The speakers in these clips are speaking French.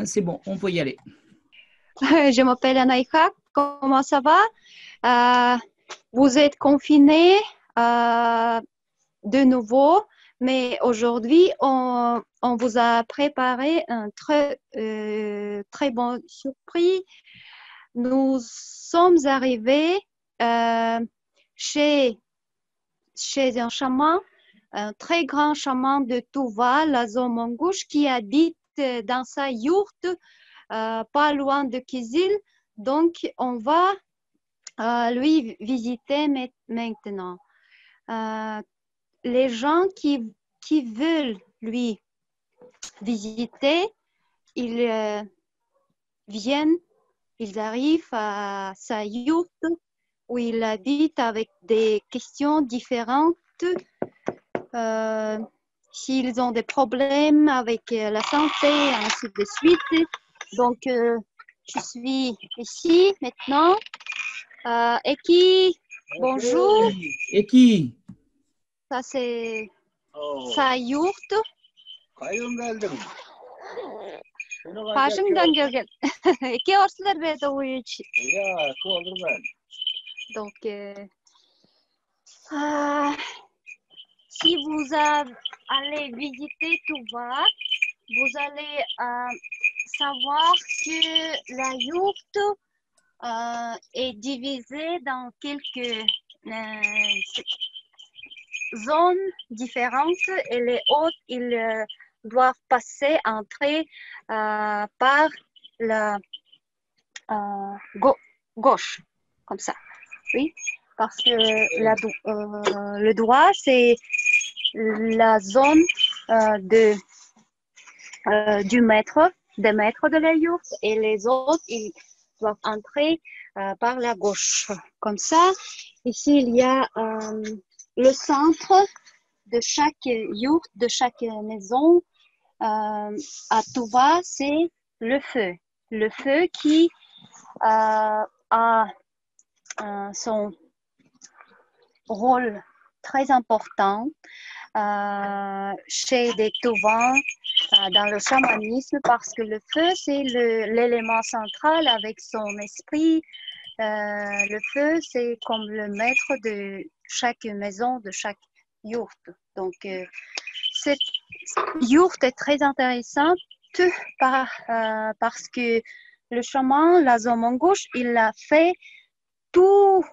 c'est bon, on peut y aller. Je m'appelle Anaïka, comment ça va? Vous êtes confinés de nouveau, mais aujourd'hui, on vous a préparé un très bon surprise. Nous sommes arrivés chez un chaman, un très grand chaman de Touva, Lazo Mongouche, qui habite dans sa yourte pas loin de Kizil. Donc, on va lui visiter maintenant. Les gens qui veulent lui visiter, ils viennent, ils arrivent à sa yourte où il habite avec des questions différentes. S'ils ont des problèmes avec la santé, ainsi de suite. Donc, je suis ici maintenant. Eki, bonjour. Eki. Ça, c'est sa yourte. Başımdan gelgen. Eki orslar be de uyuç. Donc, si vous allez visiter Touva, vous allez savoir que la yourte est divisée dans quelques zones différentes et les autres, ils doivent entrer par la gauche, comme ça. Oui, parce que le droit, c'est la zone des maîtres de la yourte et les autres, ils doivent entrer par la gauche. Comme ça, ici, il y a le centre de chaque yourte, de chaque maison. À Touva, c'est le feu. Le feu qui a son rôle très important chez des Touvans dans le chamanisme parce que le feu, c'est l'élément central avec son esprit. Le feu, c'est comme le maître de chaque maison, de chaque yourte. Donc, cette yourte est très intéressante parce que le chaman, Lazo Mongouche, il a fait tout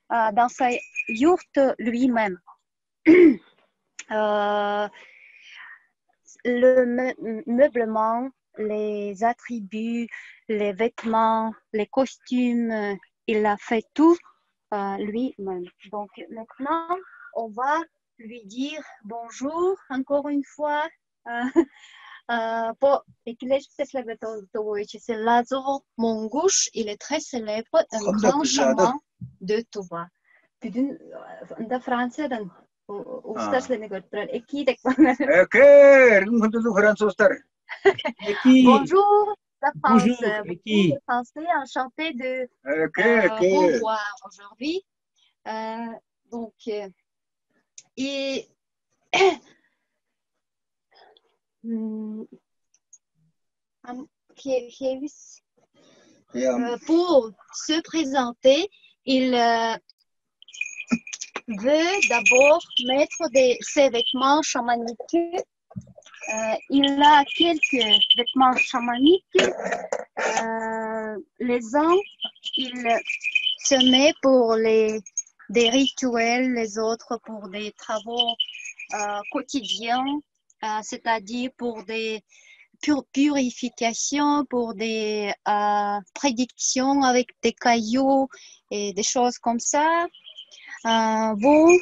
dans sa yourte lui-même. Le meublement, les attributs, les vêtements, les costumes, il a fait tout lui-même. Donc maintenant, on va lui dire bonjour encore une fois. C'est Lazo Mongouche, il est très célèbre, un grand chaman de Touva. Bonjour, la France. Bonjour, Eki. Beaucoup de Français, enchanté de vous voir aujourd'hui. Donc, et pour se présenter, il veut d'abord mettre ses vêtements chamaniques. Il a quelques vêtements chamaniques. Les uns, il se met pour des rituels, les autres pour des travaux quotidiens, c'est-à-dire pour des purifications, pour des prédictions avec des cailloux et des choses comme ça. Vous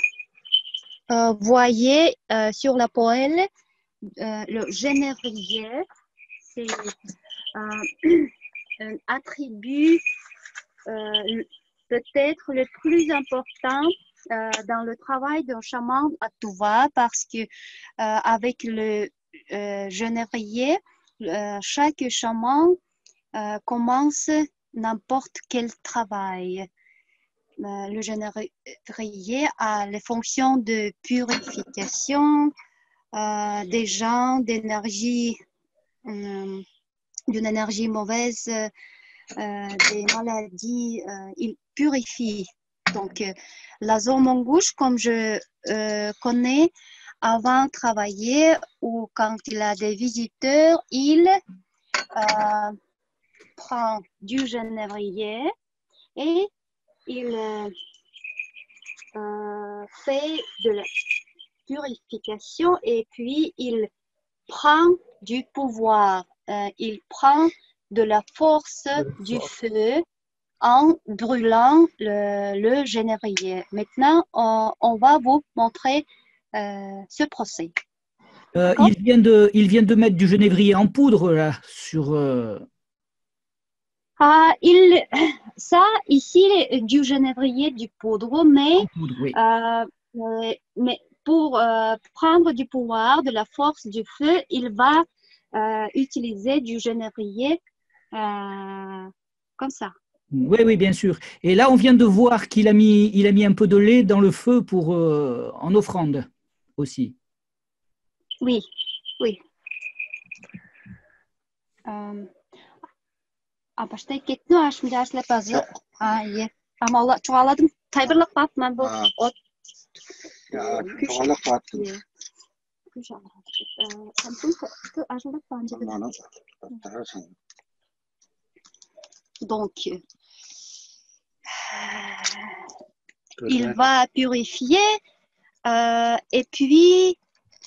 voyez sur la poêle le générier, c'est un attribut peut-être le plus important dans le travail d'un chaman à Touva parce que avec le générier, chaque chaman commence n'importe quel travail. Le générier a les fonctions de purification des gens, d'énergie d'une énergie mauvaise, des maladies, il purifie. Donc, la zone mangouche, comme je connais, avant de travailler ou quand il a des visiteurs, il prend du genévrier et il fait de la purification et puis il prend du pouvoir, il prend de la force du feu en brûlant le genévrier. Maintenant, on va vous montrer ce procès. Il vient de mettre du genévrier en poudre là, sur. Ça, ici, du genévrier, du poudre, mais, En poudre, oui. mais pour prendre du pouvoir, de la force du feu, il va utiliser du genévrier comme ça. Oui, oui, bien sûr. Et là, on vient de voir qu'il a mis un peu de lait dans le feu pour en offrande aussi. Oui, oui. Апаштай кетті ашымды ашылап азы. Е. Амалы чуаладым. Тайбырлық бап мен бұл от. Чуалақ баттым. Күш алып. Самсун ашылып банжы. Donc, il va purifier et puis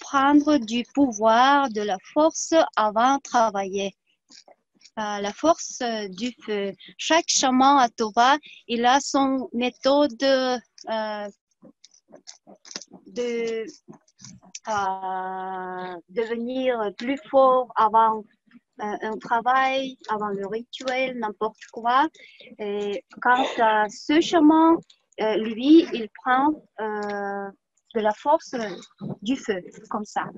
prendre du pouvoir, de la force avant de travailler. La force du feu. Chaque chaman à Tova, il a son méthode de devenir plus fort avant un travail, avant le rituel, n'importe quoi. Et quant à ce chaman, lui, il prend de la force du feu, comme ça,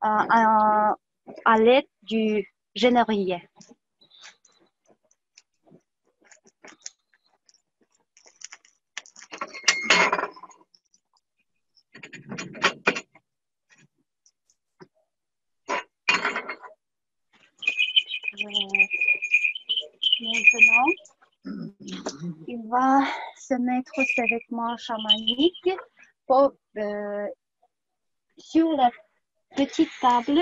à l'aide du genévrier. Maintenant, il va se mettre ses vêtements chamaniques pour, sur la petite table.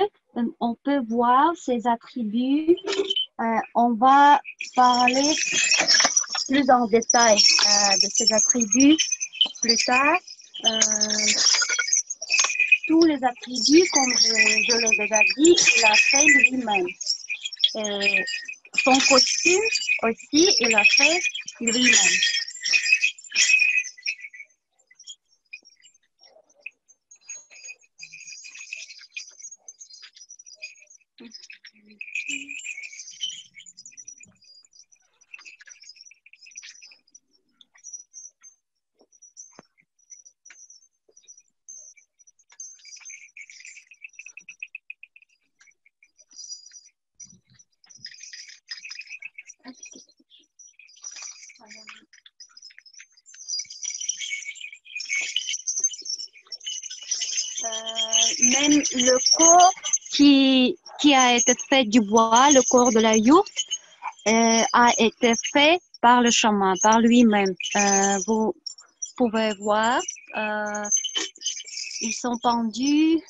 On peut voir ses attributs. On va parler plus en détail de ses attributs plus tard. Tous les attributs, comme je l'ai déjà dit, il a fait lui-même. Son costume aussi, il a fait lui-même. Même le corps qui a été fait du bois, le corps de la yourte, a été fait par le chaman, par lui-même. Vous pouvez voir, ils sont pendus.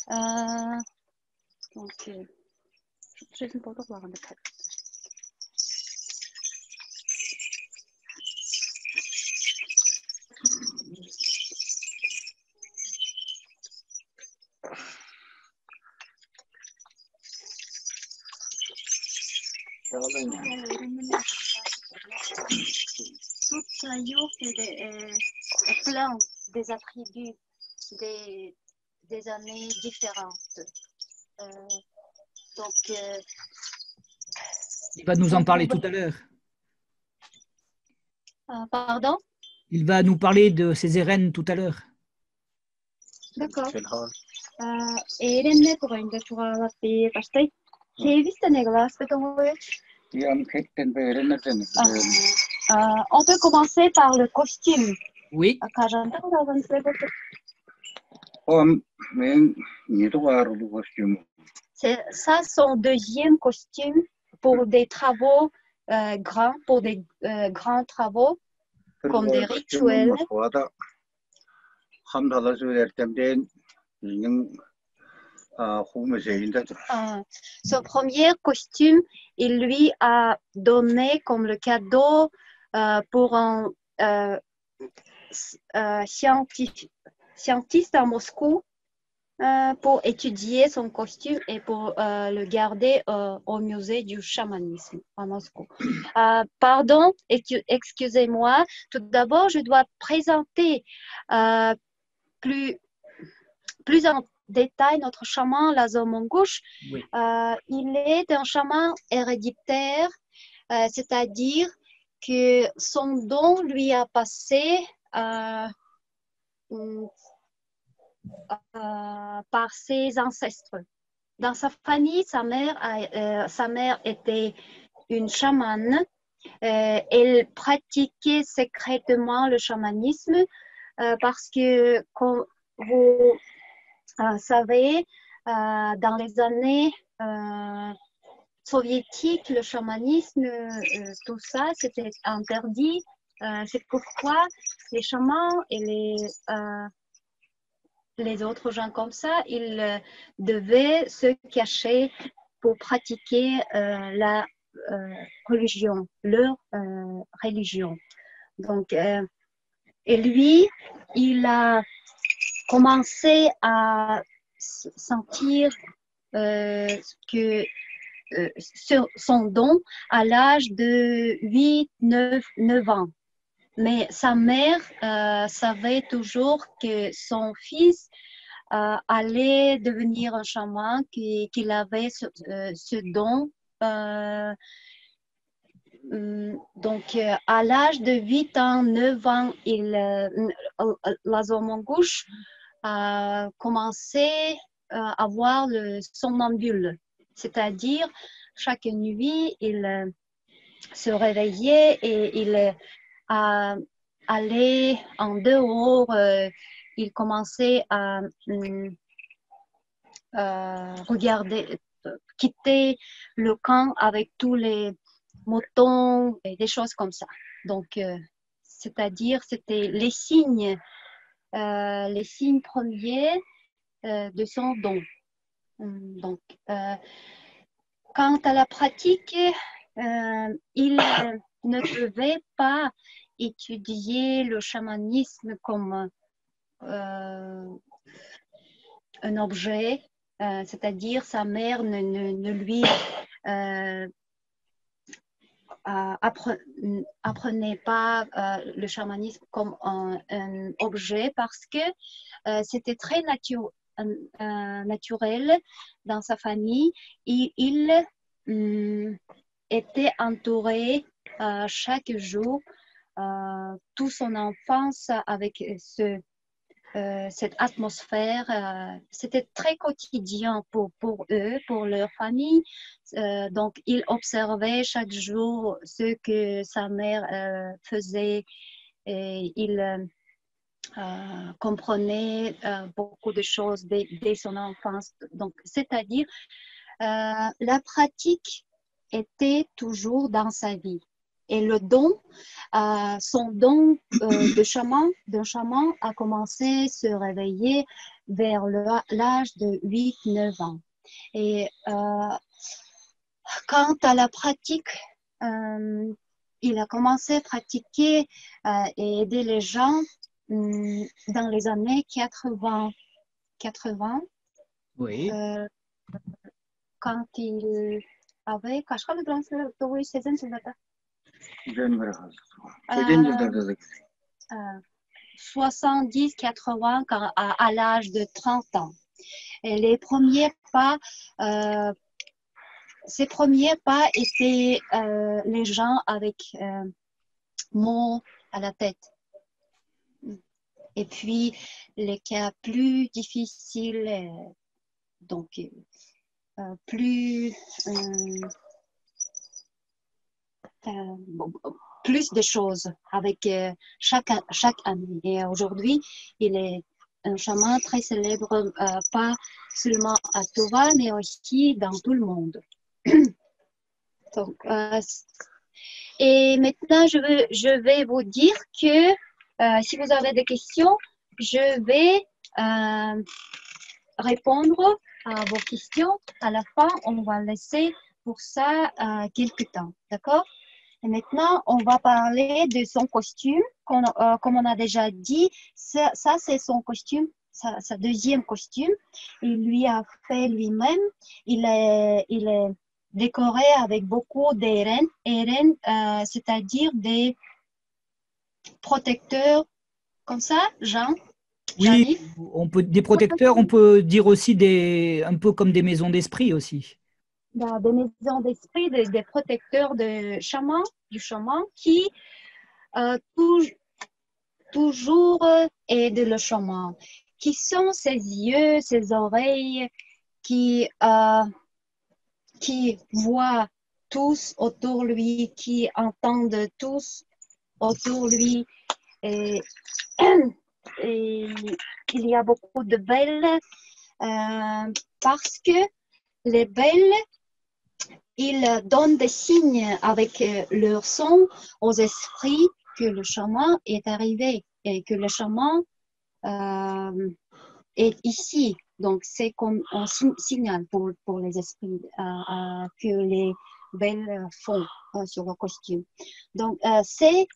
Donc, je ne peux pas voir en détail. Toute la yourte est plein des attributs des années différentes. Donc, il va nous en parler tout à l'heure. Pardon? Il va nous parler de ses érènes tout à l'heure. D'accord. Erenler турында чугаалап баштай. Кебисте неглас бетонгой. On peut commencer par le costume. Oui. Men nido varulu costume. Ça, son deuxième costume pour des travaux grands, pour des grands travaux, comme des rituels. Son premier costume, il lui a donné comme le cadeau pour un scientiste à Moscou pour étudier son costume et pour le garder au musée du chamanisme à Moscou. Pardon, excusez-moi. Tout d'abord, je dois présenter plus en détail notre chaman Lazo Mongouche. Oui. Il est un chaman héréditaire, c'est-à-dire que son don lui a passé par ses ancêtres. Dans sa famille, sa mère était une chamane. Elle pratiquait secrètement le chamanisme parce que, comme vous savez, dans les années soviétiques, le chamanisme, tout ça, c'était interdit. C'est pourquoi les chamans et les autres gens comme ça, ils devaient se cacher pour pratiquer leur religion. Donc, et lui, il a commencé à sentir que son don à l'âge de 8-9 ans. Mais sa mère savait toujours que son fils allait devenir un chaman, qu'il avait ce don. Donc, à l'âge de 8 ans, 9 ans, Lazo Mongouche a commencé à voir le somnambule. C'est-à-dire, chaque nuit, il se réveillait et il allait en dehors. Il commençait à regarder, quitter le camp avec tous les moutons et des choses comme ça. Donc, c'est-à-dire, c'était les signes premiers de son don. Donc, quant à la pratique, il ne devait pas étudier le chamanisme comme un objet, c'est-à-dire sa mère ne lui apprenait pas le chamanisme comme un objet parce que c'était très naturel dans sa famille. Il était entouré chaque jour toute son enfance avec cette atmosphère. C'était très quotidien pour eux, pour leur famille. Donc, il observait chaque jour ce que sa mère faisait et il comprenait beaucoup de choses dès son enfance. Donc, c'est-à-dire, la pratique était toujours dans sa vie. Et le don, son don d'un chaman a commencé à se réveiller vers l'âge de 8-9 ans. Et quant à la pratique, il a commencé à pratiquer et aider les gens dans les années 80. Oui. Quand il avait... 70-80 à l'âge de 30 ans. Et les premiers pas, ses premiers pas étaient les gens avec mots à la tête. Et puis, les cas plus difficiles, donc plus de choses avec chaque année. Et aujourd'hui, il est un chaman très célèbre, pas seulement à Tova, mais aussi dans tout le monde. Donc, et maintenant, je vais vous dire que si vous avez des questions, je vais répondre à vos questions. À la fin, on va laisser pour ça quelques temps. D'accord? Et maintenant, on va parler de son costume. Comme on a déjà dit, ça c'est son costume, sa deuxième costume. Il lui a fait lui-même. Il est décoré avec beaucoup d'airain. Airain, c'est-à-dire des protecteurs comme ça, Jean. Oui, des protecteurs, on peut dire aussi un peu comme des maisons d'esprit aussi. Des maisons d'esprit, des protecteurs du chaman qui toujours aident le chaman, qui sont ses yeux, ses oreilles, qui voient tous autour de lui, qui entendent tous autour de lui. Et il y a beaucoup de belles parce que les belles, ils donnent des signes avec leur son aux esprits que le chaman est arrivé et que le chaman est ici. Donc, c'est comme un signal pour les esprits que les belles font sur le costume. Donc, c'est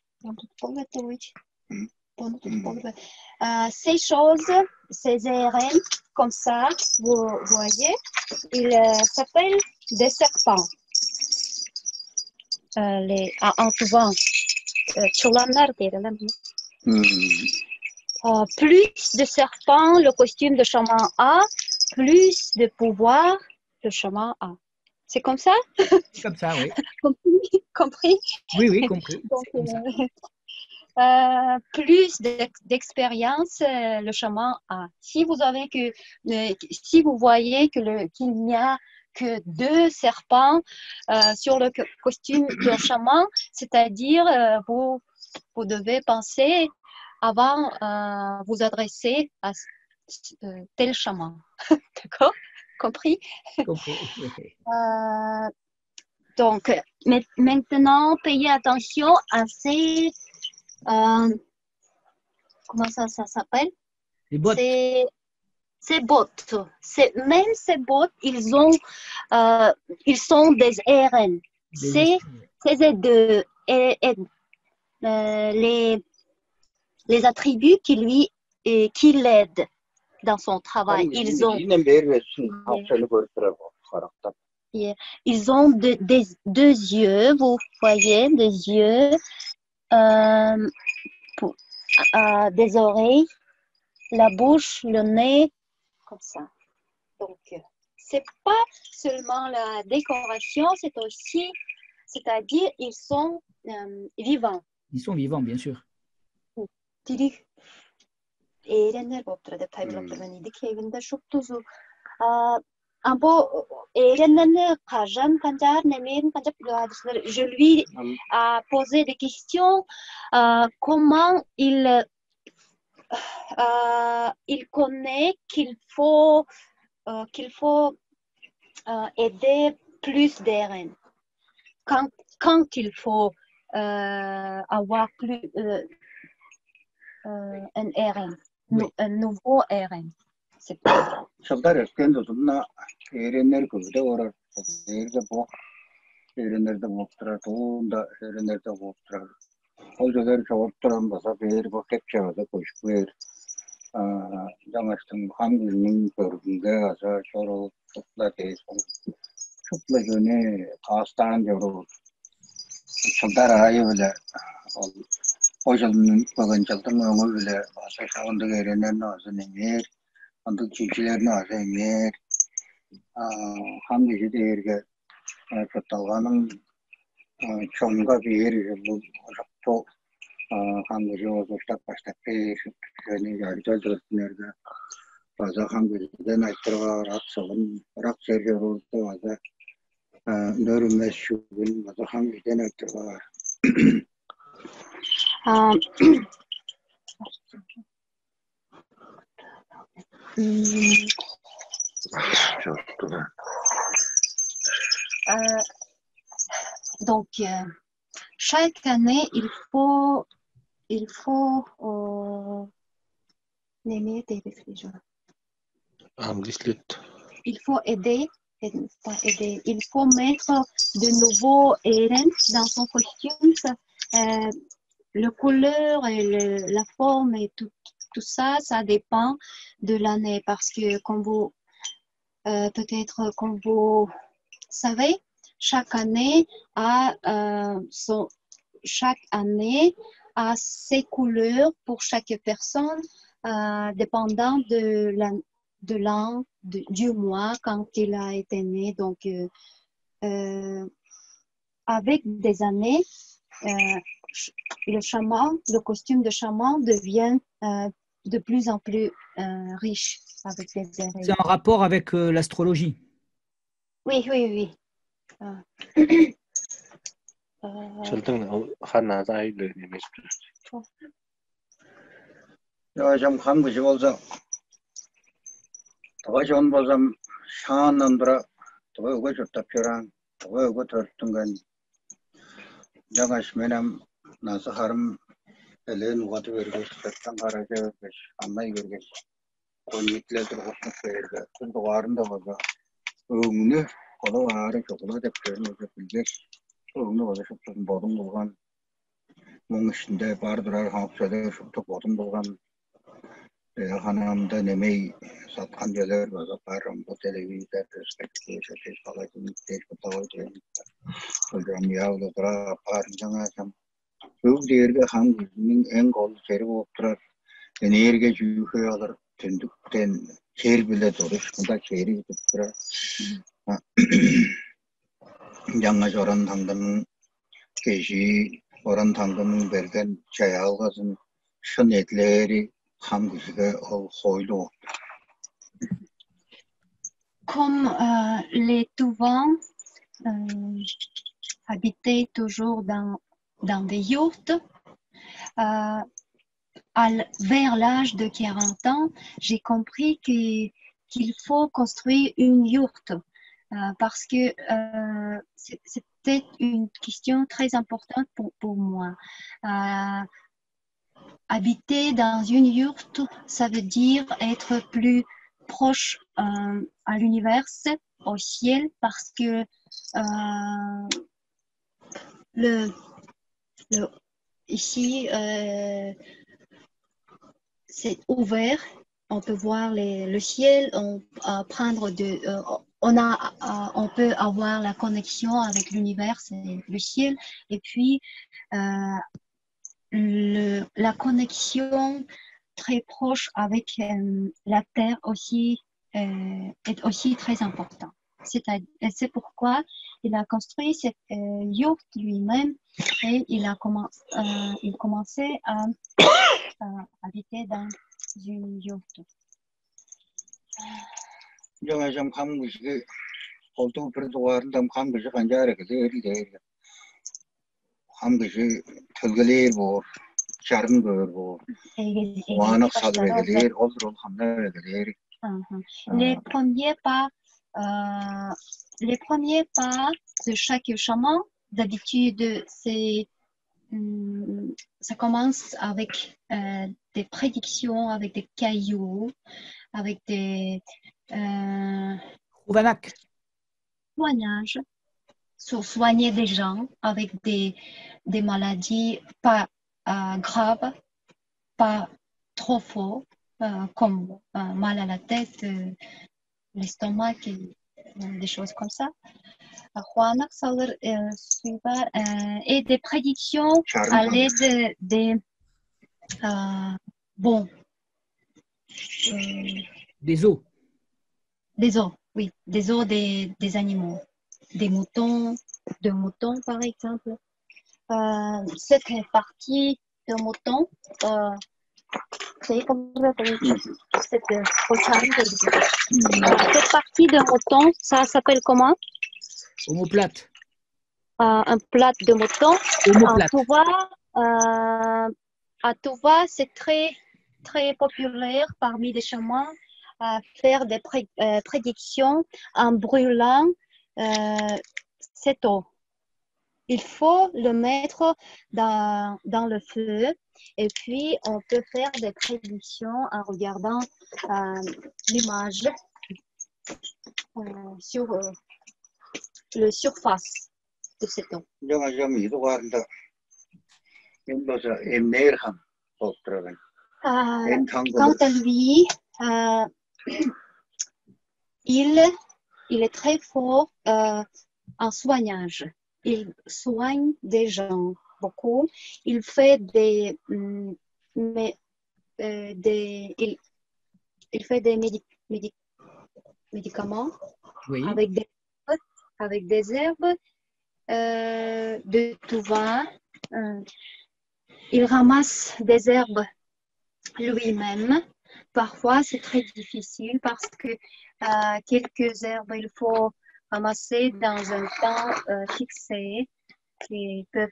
ces choses, ces airains, comme ça, vous voyez, ils s'appellent des serpents. En souvent, plus de serpents le costume de chaman a, plus de pouvoir le chaman a. C'est comme ça? C'est comme ça, oui. Compris? Oui, compris. Donc, plus d'expérience le chaman a. Si vous voyez qu'il n'y a que 2 serpents sur le costume d'un chaman, c'est-à-dire vous devez penser avant vous adresser à tel chaman. D'accord? Compris? Compris. Donc, maintenant, payez attention à ces comment ça s'appelle? Les bottes. Ces bottes. Même ces bottes, ils sont des airains. C'est les attributs qui l'aident dans son travail. Ils ont deux yeux, vous voyez, des yeux, des oreilles, la bouche, le nez, comme ça. Donc, c'est pas seulement la décoration, c'est aussi, c'est-à-dire, ils sont vivants. Ils sont vivants, bien sûr. Je lui ai posé des questions. Comment il connaît qu'il faut aider plus d'airain. Quand il faut avoir plus un airain, un nouveau airain. C'est pas Hum, donc, chaque année, il faut il faut aider, pas aider, il faut mettre de nouveaux airens dans son costume. Le couleur et la forme et tout ça, ça dépend de l'année parce que comme vous, peut-être comme vous savez, chaque année a ses couleurs pour chaque personne, dépendant de l'an, du mois quand il a été né. Donc, avec des années, le costume de chaman devient de plus en plus riche avec les airens. C'est en rapport avec l'astrologie. Oui, oui, oui. 좀 감기지 벌써 더 좋은 벌좀 샤는더라 더 오고 좋다 표랑 더 오고 더든간 내가 시면은 나서 하름 엘렌 와도 버리고 싶었던 거라서 안나 이거게 고니틀들 고스는 거야 좀 와른다 보자 오늘 거도 와래 저거도 대표는 이제 오늘 와서 좀 보던 거간 몽신데 바르드라 하프셔도 좀 보던 거간 하나님도 내매 사탄 여자를 봐서 바람 텔레비전 스펙테이션 팔아주는 데부터 오죠. 그럼 야우도라 파르장아 참 그들이 한국인 앵골 제르고 프라 에너지가 주요하다 된된 제일 빌려도록 근데 제일이 프라 양아 저런 당근 계시 저런 당근 bergen çayağı gazın şönetleri Comme les Touvans habitaient toujours dans des yourtes, vers l'âge de 40 ans, j'ai compris qu'il faut construire une yourte parce que c'était une question très importante pour moi. Habiter dans une yourte, ça veut dire être plus proche à l'univers, au ciel, parce que ici, c'est ouvert, on peut voir le ciel, on peut avoir la connexion avec l'univers et le ciel, et puis la connexion très proche avec la terre aussi est aussi très importante. C'est pourquoi il a construit cette yourte lui-même et il commençait à habiter dans une yourte. 좀 감기시게 골도 그래도 와른다 감기시 간자래 그래리 감기시 털글이 뭐 작은 거 와나 사드레들이 어디로 한다래들이 Les premiers pas de chaque chaman, d'habitude, ça commence avec des prédictions, avec des cailloux, avec des témoignages sur soigner des gens avec des maladies pas graves, pas trop fortes, comme mal à la tête, l'estomac, des choses comme ça. Et des prédictions à l'aide des des os. Des os, oui, des os des animaux, des moutons, par exemple. Cette partie de mouton, cette partie de mouton, ça s'appelle comment? Omoplate. Un plat de mouton. À Touva, c'est très, très populaire parmi les chamans. faire des prédictions en brûlant cette eau. Il faut le mettre dans le feu et puis on peut faire des prédictions en regardant l'image sur la surface de cette eau. Quant à lui, il est très fort en soignage. Il soigne des gens beaucoup. Il fait des médicaments Oui. avec des herbes de tout va. Il ramasse des herbes lui-même. Parfois, c'est très difficile parce que quelques herbes, il faut ramasser dans un temps fixé. Qui peuvent,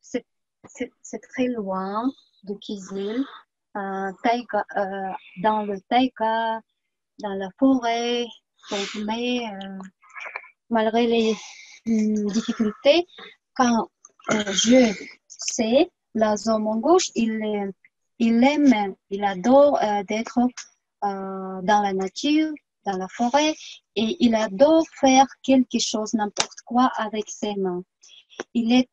c'est très loin de Kizil, dans le taïga, dans la forêt. Donc, mais malgré les difficultés, quand je sais, la zone gauche, il adore d'être dans la nature, dans la forêt, et il adore faire quelque chose, n'importe quoi avec ses mains. Il est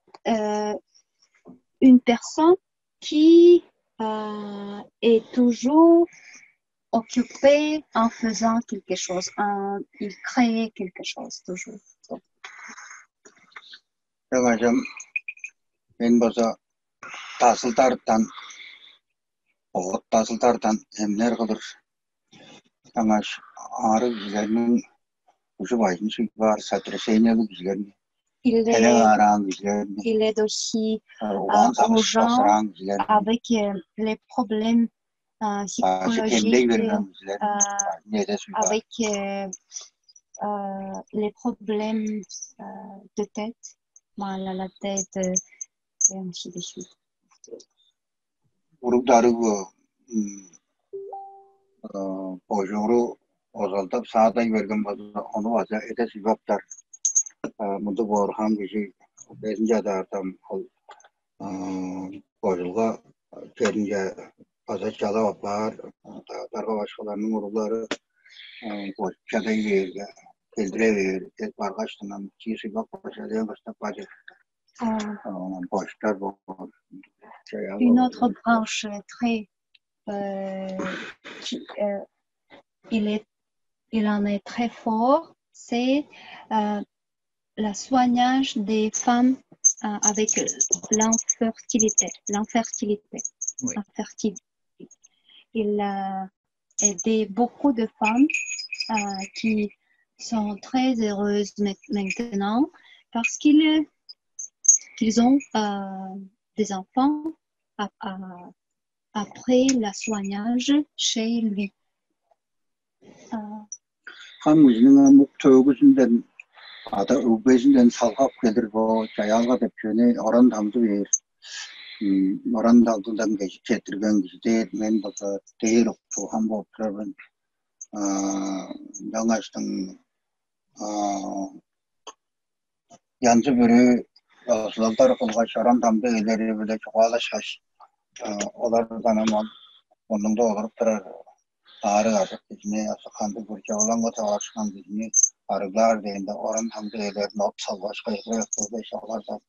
une personne qui est toujours occupée en faisant quelque chose, il crée quelque chose toujours. emler kılır. Аңаш ары кишилердин ушу байшын бар сотрясениялык кишилердин теле ааран кишилердин Il aide aussi уган aux сагыш gens басыран кишилердин avec les problèmes psychologiques, темдей берген кишилердин нетеси бар. avec les problèmes de tête, mal à la tête, et ainsi de suite. Уруктары божору озалтап саатай берген болсо ону баса эте сүйбаптар. Мынтык оорукан киши бесинчи адаартан ал божулга керинче баса чалап бар. Тарга башкаларынын уруулары чадай берге келдире бер. Тек баргачтынан чии сүйбак башаден баштап бажы. Боштар бол. Une autre branche très il en est très fort, c'est la soignage des femmes avec l'infertilité. Oui. Il a aidé beaucoup de femmes qui sont très heureuses maintenant parce qu'ils ont des enfants après le soignage chez lui. 한국인은 목토구신된 아다 우베신된 살갑 게들고 자야가 대표네 어른 담두에 어른 담두단 게 제들간 기대 멤버가 대롭고 한번 그러면 영화시던 연습을 슬라다르 걸가 어른 담두에들이 비대 좋아하시시 어다르다는 뭐 온능도 어렵더라 Ağrı artık dizine kandı burcu olan kota başkan dizine arılar deyinde oran hamdı eylerin opsal başka yaptığı beşalar da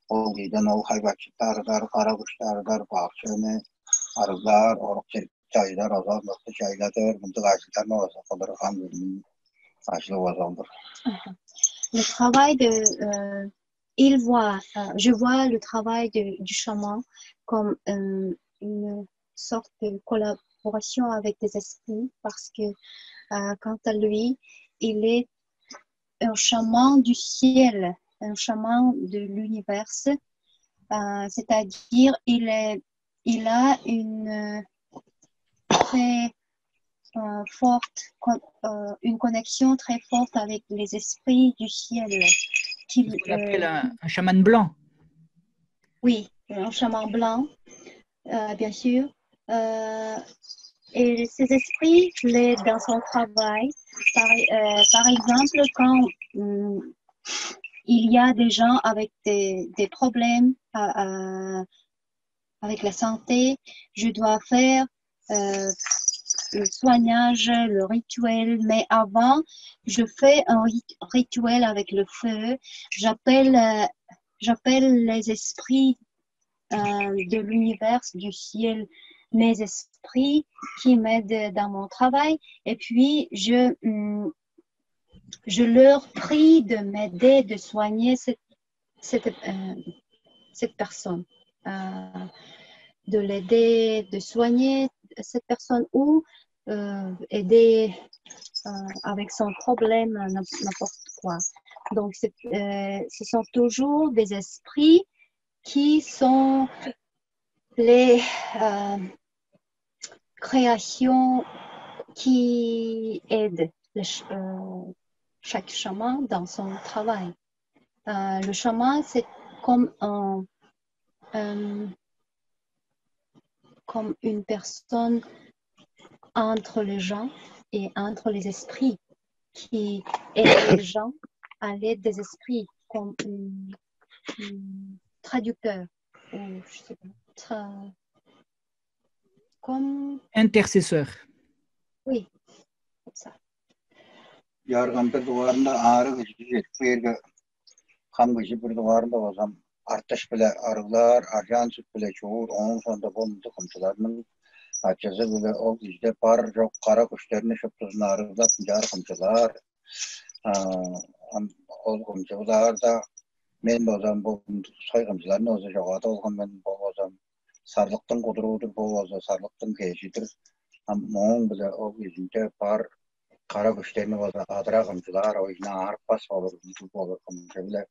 ol giden ol hayvaçlıkta arılar, kara kuşta arılar, bahçene arılar, oruk çaylar, azal nokta çaylar, buntuk açlıklar ne olsa kalır kan dizinin açlığı azaldır. Le travail de, je vois le travail du chaman comme une sorte de collaboration avec des esprits parce que quant à lui, il est un chaman du ciel, un chaman de l'univers, c'est-à-dire il a une très une connexion très forte avec les esprits du ciel. Ce qu'on appelle un chaman blanc. Oui, un chaman blanc, bien sûr. Et ces esprits l'aident dans son travail. Par exemple, quand il y a des gens avec des problèmes avec la santé, je dois faire le soignage, le rituel, mais avant, je fais un rituel avec le feu. J'appelle les esprits de l'univers, du ciel, mes esprits qui m'aident dans mon travail. Et puis, je leur prie de m'aider, de soigner cette personne, de l'aider, de soigner cette personne ou aider avec son problème, n'importe quoi. Donc, ce sont toujours des esprits qui sont les créations qui aident chaque chaman dans son travail. Le chaman, c'est comme une personne entre les gens et entre les esprits qui aide les gens à l'aide des esprits, comme un traducteur ou je sais pas, comme Intercesseur. oui, comme ça. Yarganda duvarında ağrı gücü yetkiyle kan gücü bir duvarında olsam artış bile arılar, arjan süt bile çoğur, onun sonunda bulundu komşularının açısı bile o güçte par çok kara kuşlarını şıptızını arılar, jar komşular, o komşular da men bozam bu soy komşularını olsa joğada olgan men bozam sarlıktın kudurudur bu olsa sarlıktın keşidir. Onun bile o güçte par kara güçlerini olsa adıra komşular o yüzden ağır pas olur, YouTube olur komşu bile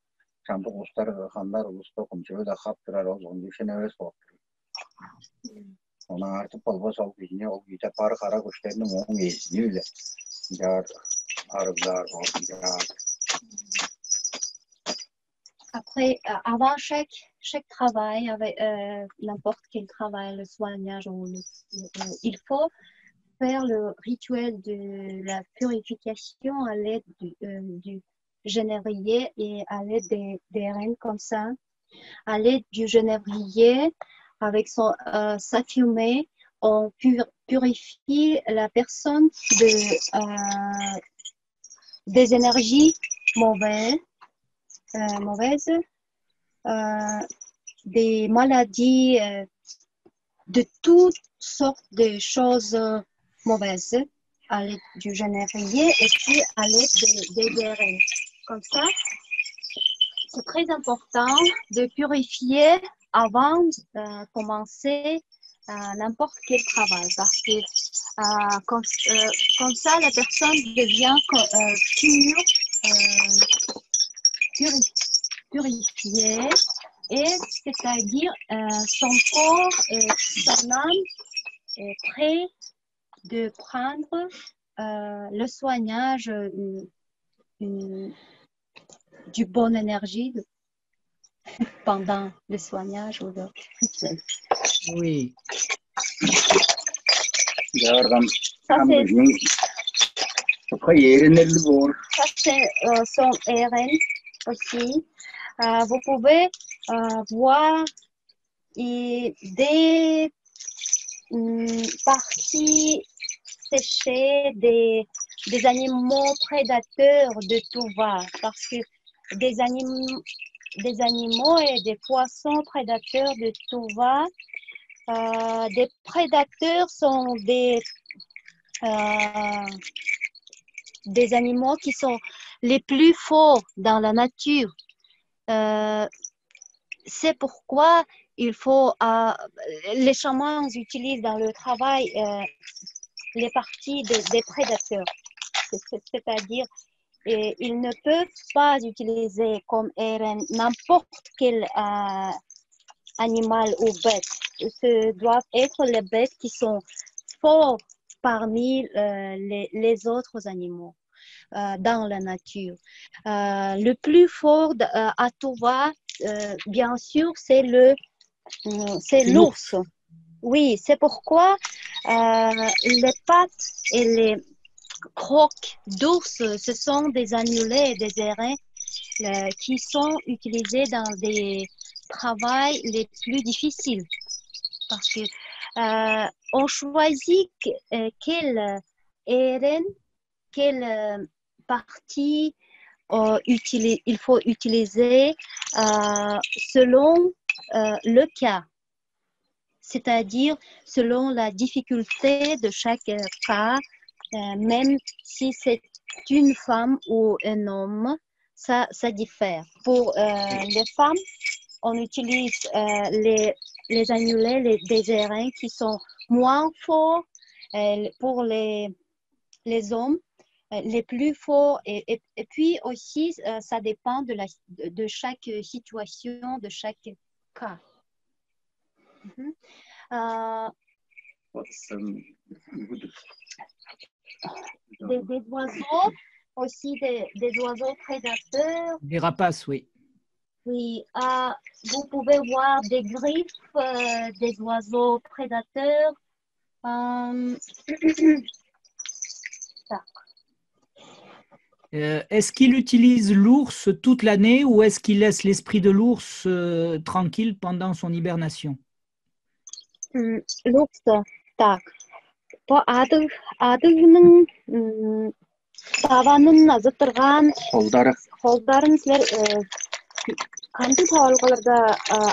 sandık uluslar kanlar uluslar komşu bile kaptırar o zaman düşüne ve soğuktur. Ona artık olmaz o güçne o güçte par kara güçlerini onun izniyle jar arılar o jar. Après, avant chaque travail, avec n'importe quel travail, le soignage, il faut faire le rituel de la purification à l'aide du genévrier et à l'aide des reines comme ça. À l'aide du genévrier, avec sa fumée, on purifie la personne des énergies mauvaises, des maladies, de toutes sortes de choses mauvaises à l'aide du genévrier et puis à l'aide des graines. Comme ça, c'est très important de purifier avant de commencer n'importe quel travail parce que comme ça, la personne devient purifiée et c'est-à-dire son corps et son âme est prêt de prendre le soignage du bonne énergie pendant le soignage ou le rituel. Oui. Ça, c'est son RN aussi. Vous pouvez voir des parties séchées des animaux prédateurs de tout va, parce que des animaux et des poissons prédateurs de tout va. Des prédateurs sont des animaux qui sont les plus forts dans la nature. C'est pourquoi il faut les chamans utilisent dans le travail les parties des prédateurs. C'est-à-dire ils ne peuvent pas utiliser comme n'importe quel animal ou bête. Ce doivent être les bêtes qui sont forts parmi les autres animaux dans la nature. Le plus fort à Tuva, bien sûr, c'est l'ours. Oui, c'est pourquoi Les pattes et les crocs d'ours, ce sont des annelés et des airains qui sont utilisés dans des travaux les plus difficiles. Parce que on choisit quelle airain, quelle partie il faut utiliser selon le cas, c'est-à-dire selon la difficulté de chaque cas, même si c'est une femme ou un homme, ça diffère. Pour les femmes, on utilise les annulés, des airains qui sont moins forts. Pour les hommes, les plus forts. Et puis aussi, ça dépend de chaque situation, de chaque cas. Des oiseaux, aussi des oiseaux prédateurs. Des rapaces, oui. Oui, vous pouvez voir des griffes, des oiseaux prédateurs. Est-ce qu'il utilise l'ours toute l'année ou est-ce qu'il laisse l'esprit de l'ours tranquille pendant son hibernation? L'ours, так. Адыгның табанын азып тұрған қолдарын сілер қанды тауылғыларда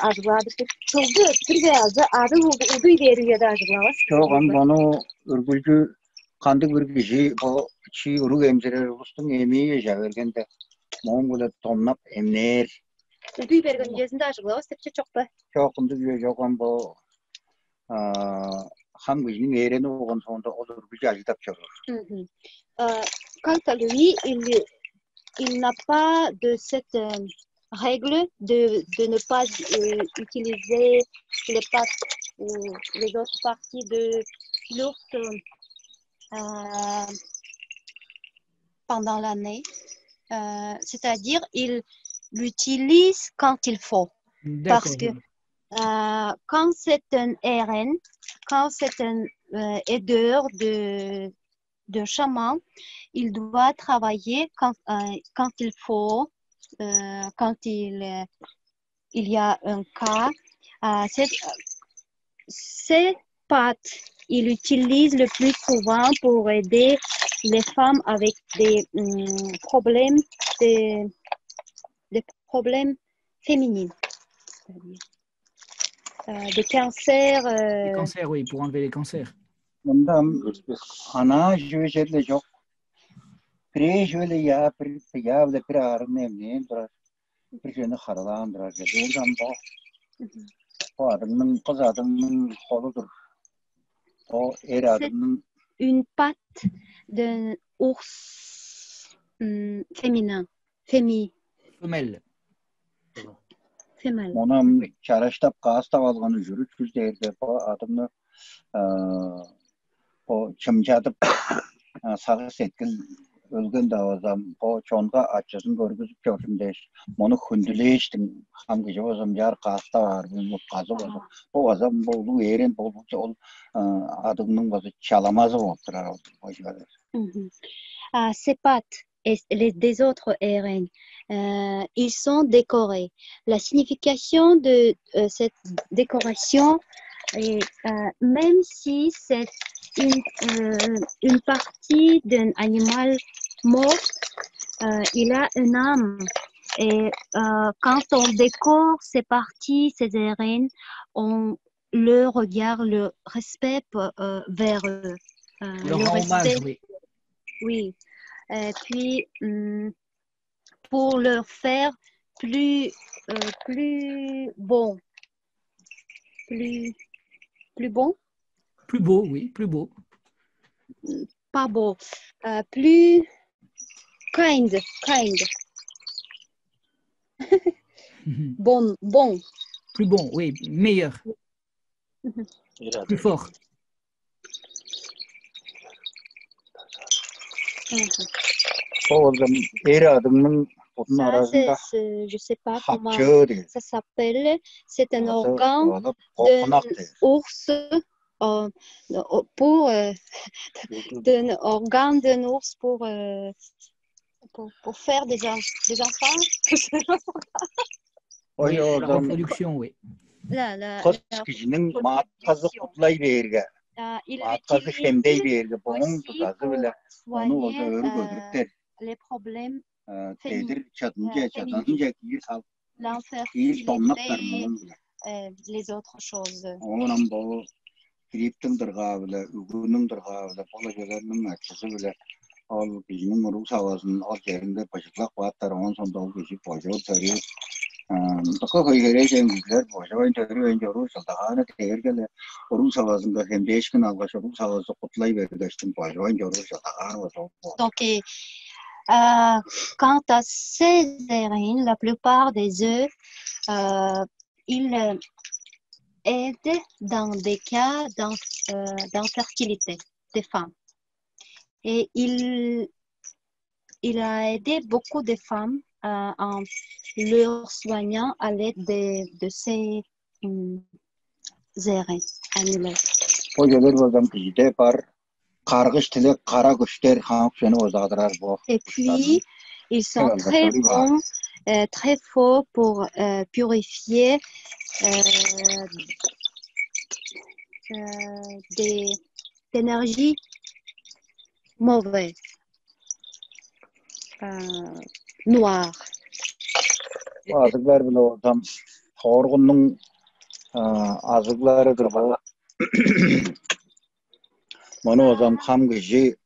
ажылады. Çıldı, түрге ады ұдый беруге да ажылауыз. Çoğun bunu ürgülcü kandık ürgücü o çiğ uruk emzirer ulustung emeği javergende Mongola tomnap emner. Ұдый берген кезінде ажылауыз, тепче жоқ па? Çoğundu жоған bu ham gücünün eğreni oğun sonunda o ürgücü acıtap çağırır. Quant à lui, il n'a pas de cette règle de ne pas utiliser les pattes ou les autres parties de l'ours pendant l'année. C'est-à-dire, il l'utilise quand il faut. Parce que quand c'est un RN, quand c'est un aideur de chaman, il doit travailler quand il faut, quand il y a un cas. Ces pattes, il utilise le plus souvent pour aider les femmes avec des problèmes, des problèmes féminins. Des cancers. Les cancers, oui, pour enlever les cancers. Bunda ana jüveşerle çok. Pire şöyle ya bile pire ağrın emniyim durar. Bir şeyini haralan durar. Doğrudan bu adamın, kız adamın koludur. O er adamın. Une patte d'un ours féminin. Femelle. Femelle. Ona çaraştap kağıstap alğanı jürü tüz değerde bu adamı o çımcatıp sağız etkin ölgün davazam o çonga açısın görgüzüp gördüm deyiş. Onu hündüleştim. Hangi ozam yar kağıstap var. Kazı oldu. O azam bolu erin bolu ol adamın bazı çalamazı oldular. Ces pattes et des autres RN, ils sont décorés. La signification de cette décoration est, même si c'est une partie d'un animal mort, il a une âme. Et quand on décore ces parties, ces RN, on le regarde, le respect vers eux. Le rend hommage, oui. Oui. Et puis, pour leur faire plus bon. Plus bon? Plus beau, oui, plus beau. Pas beau. Plus kind. Bon. Plus bon, oui, meilleur. Plus fort. Ça, je ne sais pas comment ça s'appelle. C'est un organe d'un ours pour d'un organe d'un ours pour faire des enfants. Oui, Oy pour la oğlum reproduction, oui. kız kişinin matkazı kutlay verge. Il Matkazı l'utilise hemdey verge. Bunun aussi tutazı pour bile onu oldu soigner örü gödürükler. les problèmes Teydir çatınca féminins, çatınca kiyir sal. Kiyir l'infertilité, donlaplar bunun bile. les autres choses. Onun bu kriptin dırgağı bile, ügünün dırgağı bile, polojelerinin açısı bile. Al bizim ruh savasının al yerinde paşıklak vaatlar. Onun sonunda o kişi poşu tarih. Такой гереҗен гүзләр башавын төрү өнҗө рус салтаганы тергеле рус авазында һәм бешкин алгач рус авазы кутлай бергәчтен башавын рус салтаганы ва. Donc, quant à césarienne, la plupart des œufs, ils aident dans des cas d'infertilité des femmes. Et il a aidé beaucoup de femmes en leur soignant à l'aide de ces arrêts annulaires. Pojeler bazam kişide par kargış tilek kara güçler hank seni ozadırlar bu. Et puis, ils sont très bons, très forts pour purifier des énergies mauvaises, noires. Azıklar bile ozam horgunun azıklarıdır bu. Bunu ozam ham gücü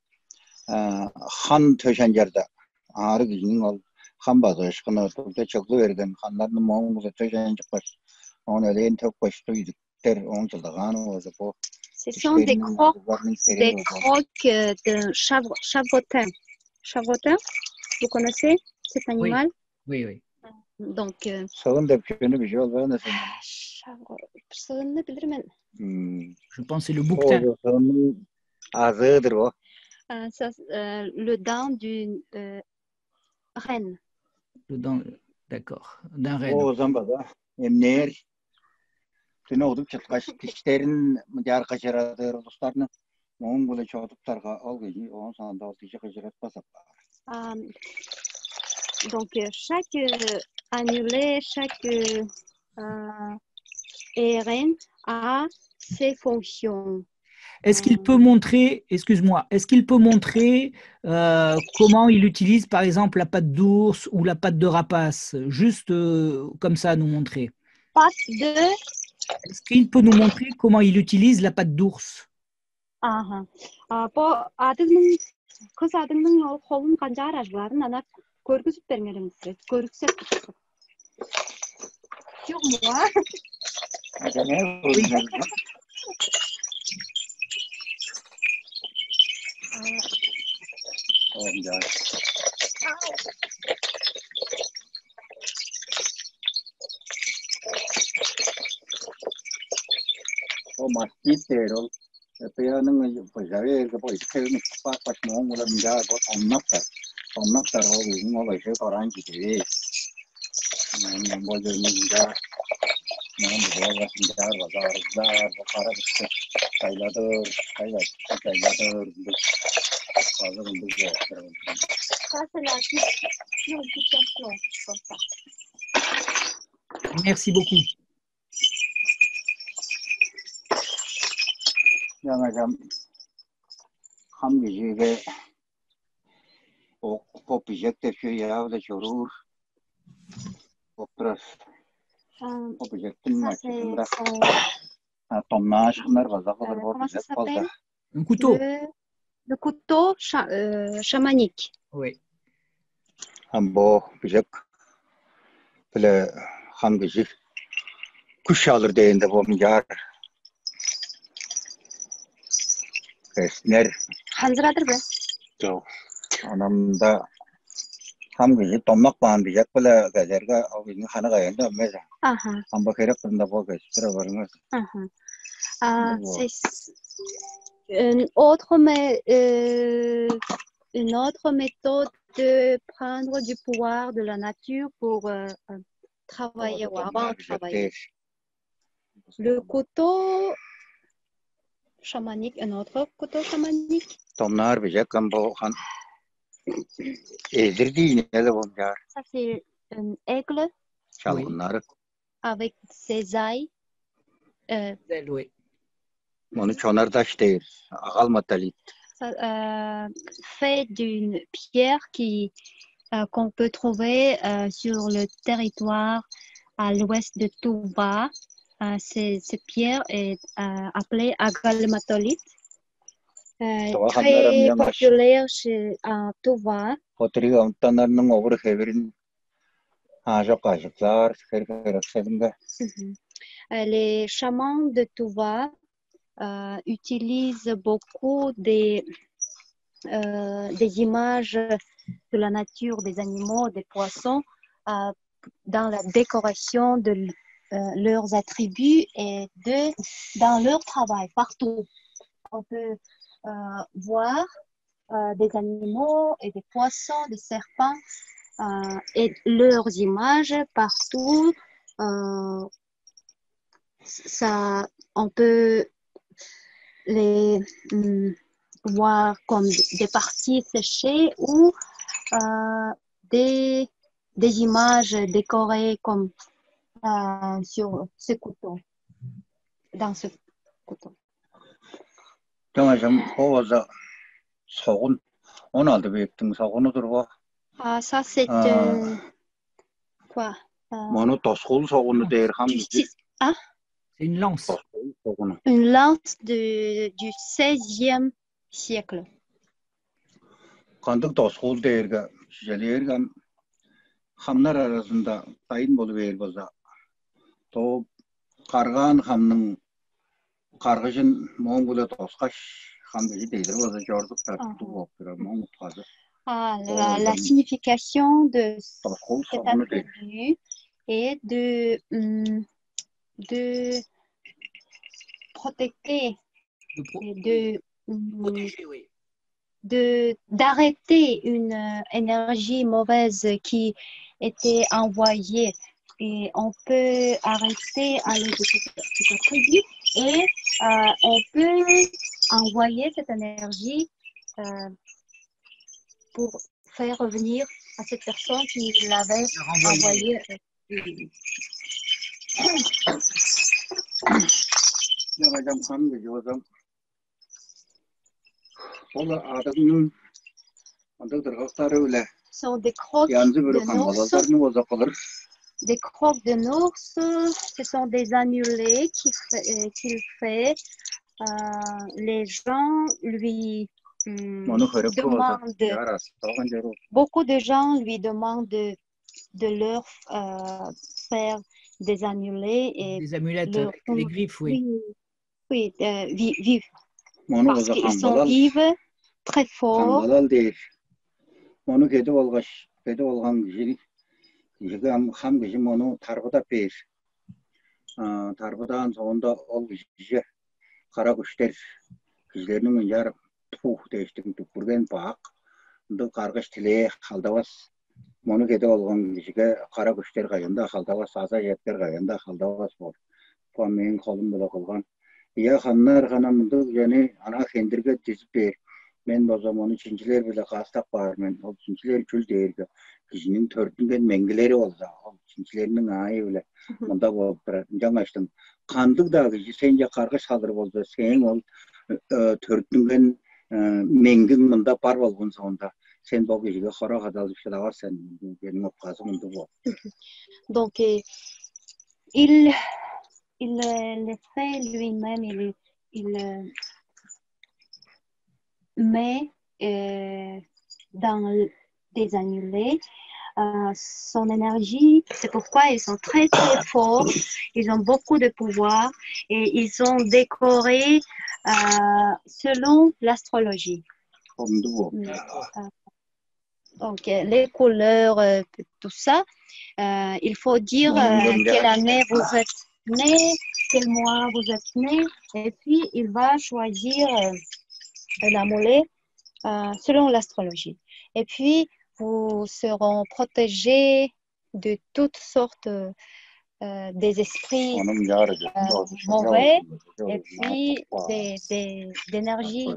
han töşencerdə ağrı gücünün ol han bazı ışkını da çoklu vergen hanlarının moğulu töşencik baş onu öleyin tök baştı yüzükler onun çıldağını oldu bu. Ce sont des crocs de chavotin. Chavotin, vous connaissez cet animal? Oui, oui. Donc, Sağın depkeni bir şey oldu nasıl? sığınını bilirim ben. Je pense que c'est le bouquetin. O sağının ağzıdır o. Le dent d'une reine. D'accord, d'un renne. O zaman da emner. Tüne odup çıtkaş dişlerin yar kaçıradır uluslarını. Onun böyle çocuklarga al gibi onun sonunda o dişi kaçırat basap. Donc, chaque annulé, chaque reine a ses fonctions. Est-ce qu'il peut montrer, excuse-moi, est-ce qu'il peut montrer comment il utilise par exemple la patte d'ours ou la patte de rapace? Juste comme ça à nous montrer. Patte de... Est-ce qu'il peut nous montrer comment il utilise la patte d'ours? Bu adının, kız adının kolun kanca aracıların ana görgüsüp vermeyelim size. Görgüsüp. Sur moi. O masjid terol. Peyanın pazarı ke boy kevin pak pas mong ulah minjar bot omnak tar o ging o baise koran gitu. Bojo minjar mong bojo minjar bazar bakara işte kayladır kayladır fazla bunu böyle. Ça c'est la purification comme ça. Merci beaucoup. Yanacağım ham gücüyle o kopacak da şu ya da çorur kopras kopacaktın maçında tomnaş bunlar bazaklar kopacak fazla. Un couteau. Le couteau chamanique. Oui. Ham bu kopacak böyle ham gücü kuş alır deyinde bu milyar Kesner. Hanzıradır be. Anamda ham gücü tommak bandıyacak böyle gazerga o bizim hana gayanda mesela. Ham bakırak bunda bu kestir varmaz. Une autre méthode de prendre du pouvoir de la nature pour travailler ou avoir travaillé. Le couteau chamanique, un autre couteau chamanique. Tomnar bize kan bu han ezir diyine de bunlar. Ça, c'est un aigle Çalgınları. avec ses ailes. Oui. Onu çonardaş değil. Ağal matalit. Ça, fait d'une pierre qu'on peut trouver sur le territoire à l'ouest de Touba. Cette pierre est appelée agalmatolite. Très populaire chez Touba. Fotoğrafı amtanlarının obur xebirin haja qaşıklar, xerxerxedinge. Les chamans de Touba utilisent beaucoup des images de la nature, des animaux, des poissons dans la décoration de leurs attributs et dans leur travail, partout. On peut voir des animaux et des poissons, des serpents et leurs images partout. Ça, on peut les voir comme des parties séchées ou des images décorées comme sur ce couteau, dans ce couteau. Tamam, oza soğun. 16 büyüktüm soğunudur bu. Ça, c'est quoi? Onu tosqul soğunu der ham. Ah? C'est une lance. Une lance du 16e siècle. Kandık tosqul derge, şijelergem hamlar arasında tayın bolu ver boza. To qargan hamның qargıjın Mongolia tosqaş hamdı deydir boza jorduk tartı boptura Mongol qazı. La signification de cet attribut est de protéger et d'arrêter une énergie mauvaise qui était envoyée. Et on peut arrêter à l'aide de cet attribut et on peut envoyer cette énergie pour faire revenir à cette personne qui l'avait envoyé. Sont des crocs de nours. Des crocs de nours, ce sont des amulets qu'il fait. Les gens lui demandent, beaucoup de gens lui demandent de leur faire des amulets. Et des amulettes avec les griffes, oui. Oui, vivent. Parce qu'ils sont vifs, très forts. Onu kedi olgan kişi ham kişi onu tarbıda per. Tarbıdan sonunda ol kişi kara kuşlar kişilerinin yar tuh değiştiğini tupurgen bak. Dı kargış tile haldavas. Onu kedi olgan kişiye kara kuşlar kayında haldavas, asa yetler kayında haldavas bol. Bu men kolum bula kılgan. Ya hanlar hanamdı yani ana kendirge dizip ber. Men o zaman üçüncüler bile kastak var men. O üçüncüler kül değildi. Kişinin törtüngen mengileri olsa. O üçüncülerinin ayı bile. Onda bu жаңаштың. Kandık da kişi sence kargış haldır olsa. Sen ol törtüngen mengin mında par olgun sonunda. Sen bu kişiye kara kadal bir şey var sen. Benim opkazım onda bu. Donc, il le fait lui-même, il met dans des annulés son énergie. C'est pourquoi ils sont très très forts. Ils ont beaucoup de pouvoir et ils sont décorés selon l'astrologie. Donc les couleurs, tout ça. Il faut dire quelle année vous êtes né, quel mois vous êtes né, et puis il va choisir l'amulet selon l'astrologie. Et puis, vous seront protégés de toutes sortes des esprits Onun yarı mauvais et puis d'énergie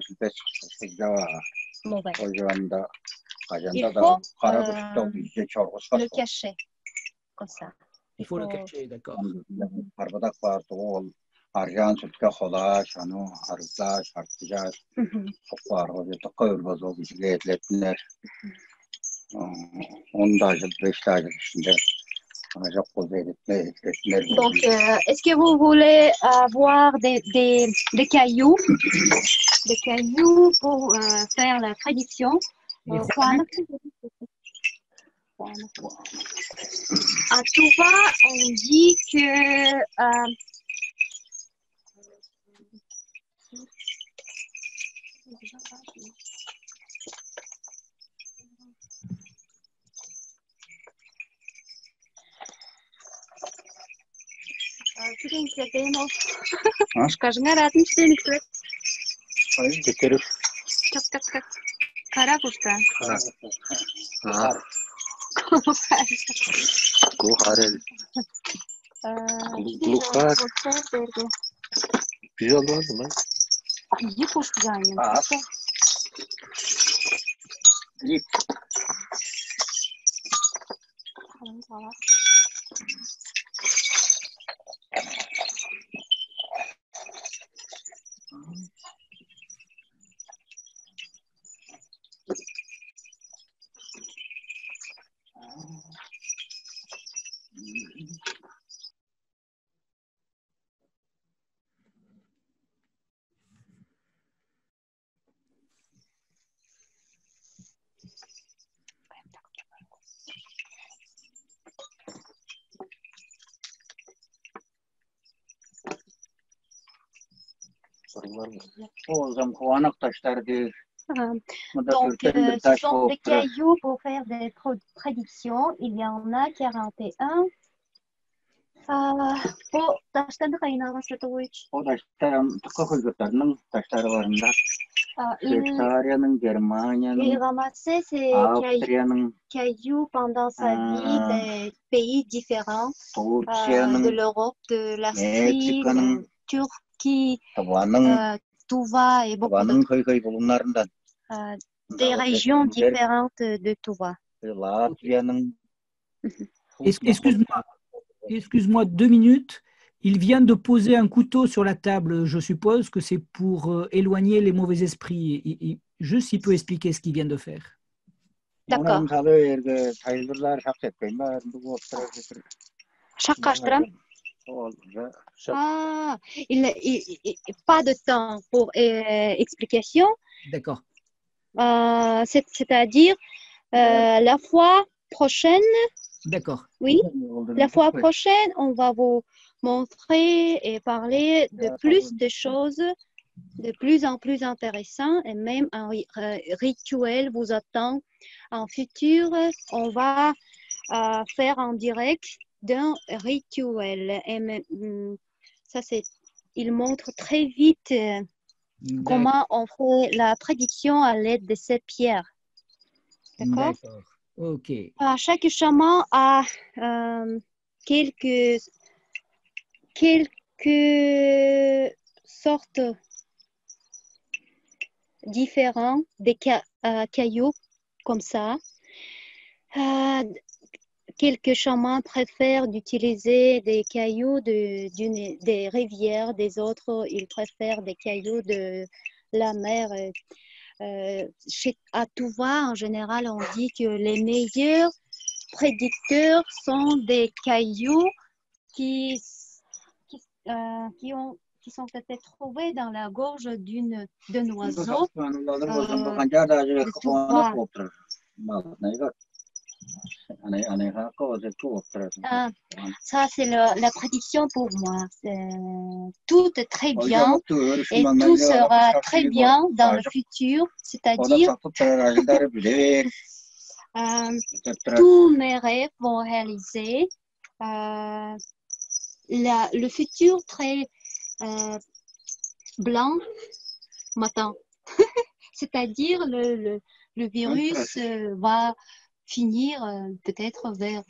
mauvaise. Il faut le cacher comme ça. Il faut le cacher, d'accord. Arbadak vardı o arjan sütka xola şanu arıkla şartlıca var o bir takır bazo bir şey etletler. 10 dajı 5 dajı içinde ancak o etletler. Donc, est-ce que vous voulez avoir des cailloux pour faire la prédiction? À Touba, on dit que Hayır getirip. Kara kuştan. Kuharel. Glukar. Güzel vardı lan. İyi kuş güzel. Grip. O zaman kovanak taşlar değil. Donc, ce sont des cailloux pour faire des prédictions. Il y en a 41. Bu taşları kaynağı Svetowicz. O taşların tıkka hızlıklarının taşları varında. Şveysariyanın, Germanya'nın, Il ramassait ces cailloux pendant sa vie des pays différents, de l'Europe, de l'Asie, de Turquie, Touva et beaucoup d'autres. Des régions différentes de Touva. Excuse-moi 2 minutes. Il vient de poser un couteau sur la table. Je suppose que c'est pour éloigner les mauvais esprits. Juste, il peut expliquer ce qu'il vient de faire. D'accord. Pas de temps pour explication. D'accord. C'est-à-dire la fois prochaine. D'accord. Oui, la fois prochaine, on va vous montrer et parler de plus de choses de plus en plus intéressantes et même un rituel vous attend. En futur, on va faire en direct d'un rituel. Et ça, il montre très vite comment on fait la prédiction à l'aide de ces pierres. D'accord? Ok. Chaque chaman a quelques sortes différentes de cailloux comme ça. Quelques chamans préfèrent d'utiliser des cailloux des rivières, des autres, ils préfèrent des cailloux de la mer. À Touva, en général, on dit que les meilleurs prédicteurs sont des cailloux qui sont peut-être trouvés dans la gorge d'un oiseau. Ça, c'est la prédiction pour moi. Tout est très bien et tout sera très bien dans le futur. C'est-à-dire, tous mes rêves vont réaliser. Le futur très blanc m'attend. C'est-à-dire, le virus va finir peut-être vers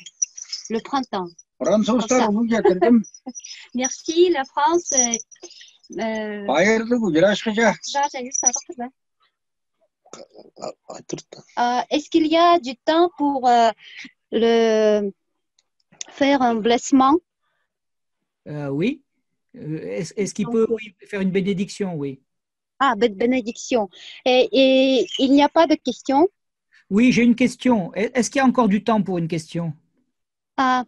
le printemps. 프랑스스타로 문제들좀 Merci, la France. 바이어도 구지라시자. Est-ce qu'il y a du temps pour faire un blessement? Oui. Est-ce qu'il peut faire une bénédiction? Oui. Ah, bénédiction. Et il n'y a pas de questions? Oui, j'ai une question. Est-ce qu'il y a encore du temps pour une question? Je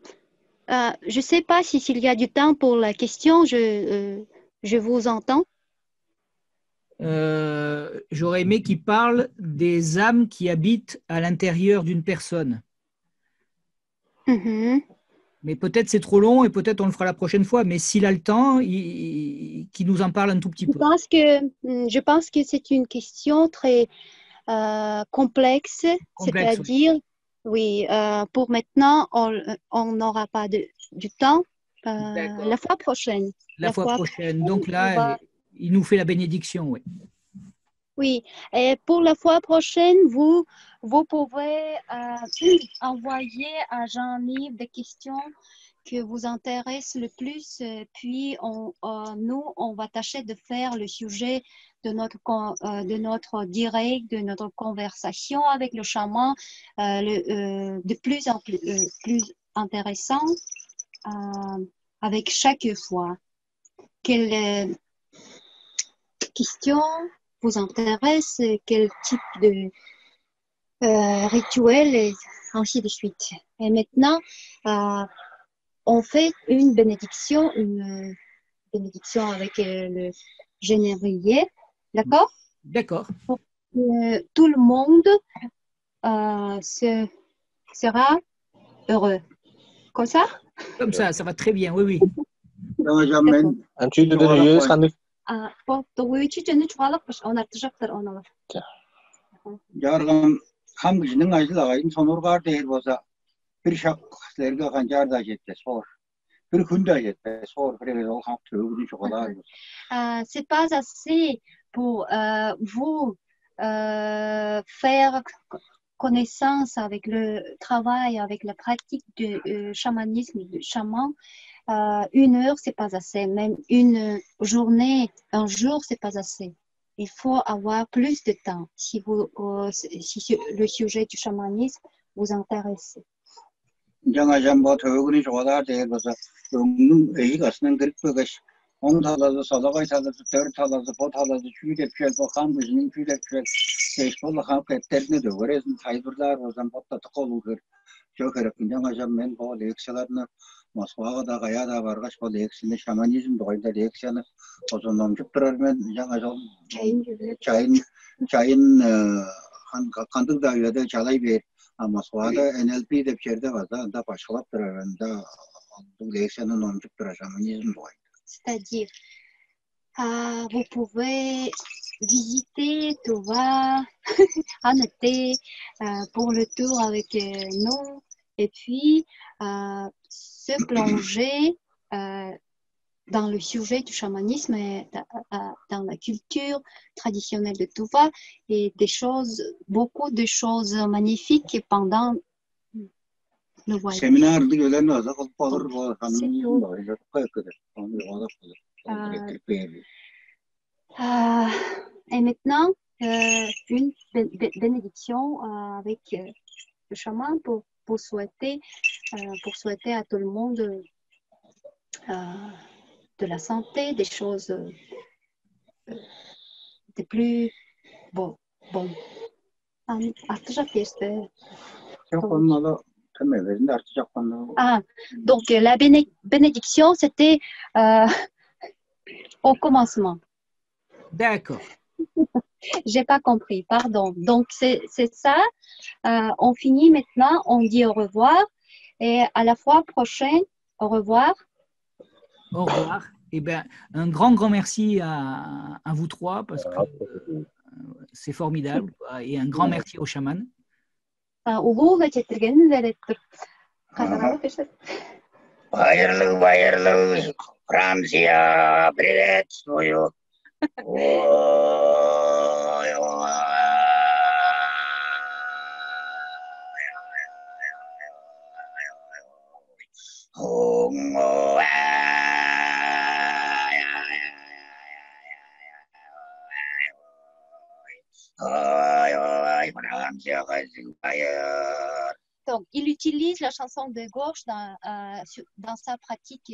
ne sais pas s'il y a du temps pour la question. Je vous entends. J'aurais aimé qu'il parle des âmes qui habitent à l'intérieur d'une personne. Mais peut-être c'est trop long et peut-être on le fera la prochaine fois. Mais s'il a le temps, qu'il nous en parle un tout petit peu. Je pense que c'est une question très complexe. C'est-à-dire, oui, pour maintenant, on n'aura pas du temps. La fois prochaine. La fois prochaine. Donc là, il nous fait la bénédiction, oui. Oui, et pour la fois prochaine, vous pouvez envoyer à Jean-Yves des questions qui vous intéressent le plus. Puis, nous, on va tâcher de faire le sujet de notre direct, de notre conversation avec le chaman de plus en plus intéressant avec chaque fois. Quelle question vous intéresse, quel type de rituel et ainsi de suite. Et maintenant, on fait une bénédiction avec le générier, d'accord? D'accord. Tout le monde sera heureux. Comme ça? Comme ça va très bien, oui, oui. Jargam ham kişinin acılayın sonurgar değil olsa bir şaklarga kancar da jette sor. Bir kunda jette sor. Bir o ham tövgünü çoğalar. C'est pas assez pour vous faire connaissance avec le travail, avec la pratique du chamanisme, du chaman. 1 heure, c'est pas assez. Même une journée, un jour, c'est pas assez. Il faut avoir plus de temps si le sujet du chamanisme vous intéresse. Jangajan bu tövgünü çoğalar değil olsa ömrün eyi gasının kırık bögeş. 10 talazı, salagay talazı, 4 talazı, bu talazı, çüyle püel, bu ham kızının çüyle püel. Seçbolu ham petlerini de görezin taydırlar o zaman botta tıkolu kır. Çok herif jangajan men bu leksiyalarını Moskvaga da gaya da bargaç bu leksiyini şamanizm doyda leksiyini o zaman çıktırar men jangajan çayın kandık da yöde çalay bir Moskva'da NLP de bir yerde var da başkalap durar da bu leksiyini nom çıktırar şamanizm doyda. C'est-à-dire, vous pouvez visiter, tu vas annoter pour le tour avec nous et puis se plonger dans le sujet du chamanisme et dans la culture traditionnelle de Tuva et beaucoup de choses magnifiques pendant le voyage. Séminaire de Gelen var da kalır bu hanımın doyda kayıkıdır. Onu yola kalır. Et maintenant, une bénédiction avec le chaman pour souhaiter à tout le monde de la santé, des choses de plus bon. Donc la bénédiction, c'était au commencement. D'accord. J'ai pas compris, pardon. Donc c'est ça. On finit maintenant, on dit au revoir et à la fois prochaine, au revoir. Au revoir. Eh bien, un grand merci à vous trois parce que c'est formidable et un grand merci au chaman. Bayırlı, Fransa, привет, свою. Donc, il utilise la chanson de gauche dans sa pratique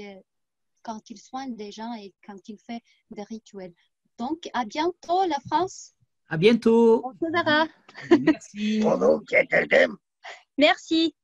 quand il soigne des gens et quand il fait des rituels. Donc, à bientôt, la France. À bientôt. On se verra. Merci. Merci.